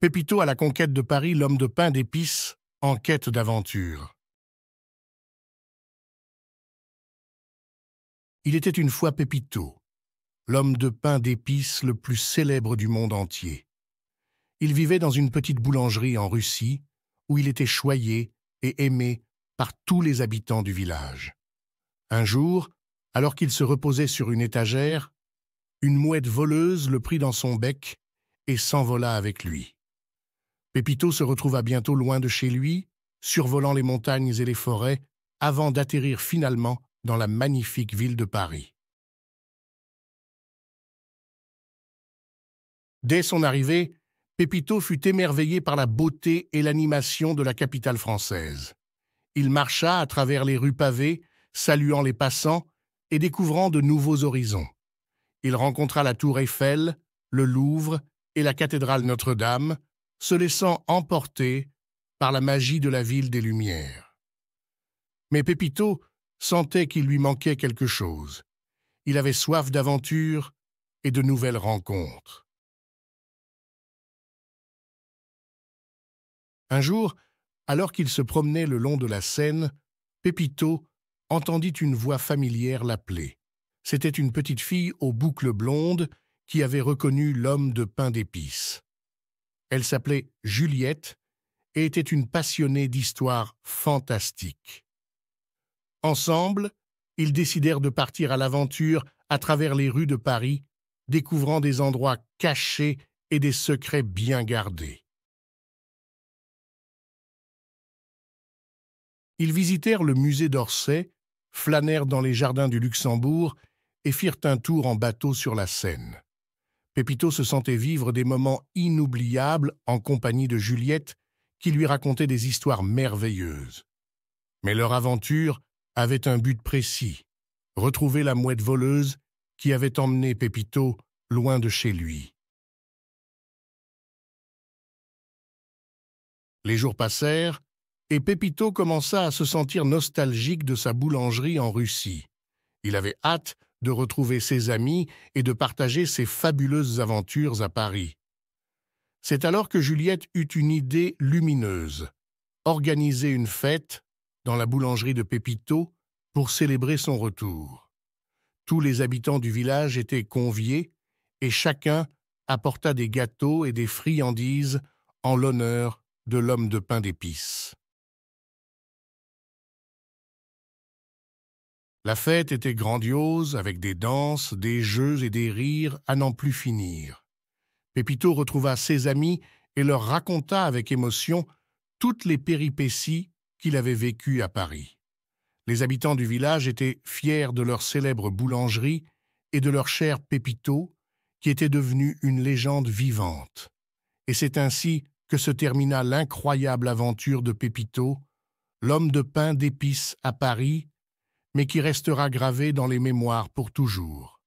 Pépito à la conquête de Paris, l'homme de pain d'épices, en quête d'aventure. Il était une fois Pépito, l'homme de pain d'épices le plus célèbre du monde entier. Il vivait dans une petite boulangerie en Russie, où il était choyé et aimé par tous les habitants du village. Un jour, alors qu'il se reposait sur une étagère, une mouette voleuse le prit dans son bec et s'envola avec lui. Pépito se retrouva bientôt loin de chez lui, survolant les montagnes et les forêts, avant d'atterrir finalement dans la magnifique ville de Paris. Dès son arrivée, Pépito fut émerveillé par la beauté et l'animation de la capitale française. Il marcha à travers les rues pavées, saluant les passants et découvrant de nouveaux horizons. Il rencontra la tour Eiffel, le Louvre et la cathédrale Notre-Dame, se laissant emporter par la magie de la ville des Lumières. Mais Pépito sentait qu'il lui manquait quelque chose. Il avait soif d'aventure et de nouvelles rencontres. Un jour, alors qu'il se promenait le long de la Seine, Pépito entendit une voix familière l'appeler. C'était une petite fille aux boucles blondes qui avait reconnu l'homme de pain d'épices. Elle s'appelait Juliette et était une passionnée d'histoires fantastiques. Ensemble, ils décidèrent de partir à l'aventure à travers les rues de Paris, découvrant des endroits cachés et des secrets bien gardés. Ils visitèrent le musée d'Orsay, flânèrent dans les jardins du Luxembourg et firent un tour en bateau sur la Seine. Pépito se sentait vivre des moments inoubliables en compagnie de Juliette, qui lui racontait des histoires merveilleuses. Mais leur aventure avait un but précis, retrouver la mouette voleuse qui avait emmené Pépito loin de chez lui. Les jours passèrent, et Pépito commença à se sentir nostalgique de sa boulangerie en Russie. Il avait hâte de retrouver ses amis et de partager ses fabuleuses aventures à Paris. C'est alors que Juliette eut une idée lumineuse, organiser une fête dans la boulangerie de Pépito pour célébrer son retour. Tous les habitants du village étaient conviés et chacun apporta des gâteaux et des friandises en l'honneur de l'homme de pain d'épices. La fête était grandiose, avec des danses, des jeux et des rires à n'en plus finir. Pépito retrouva ses amis et leur raconta avec émotion toutes les péripéties qu'il avait vécues à Paris. Les habitants du village étaient fiers de leur célèbre boulangerie et de leur cher Pépito, qui était devenu une légende vivante. Et c'est ainsi que se termina l'incroyable aventure de Pépito, l'homme de pain d'épices à Paris, mais qui restera gravé dans les mémoires pour toujours.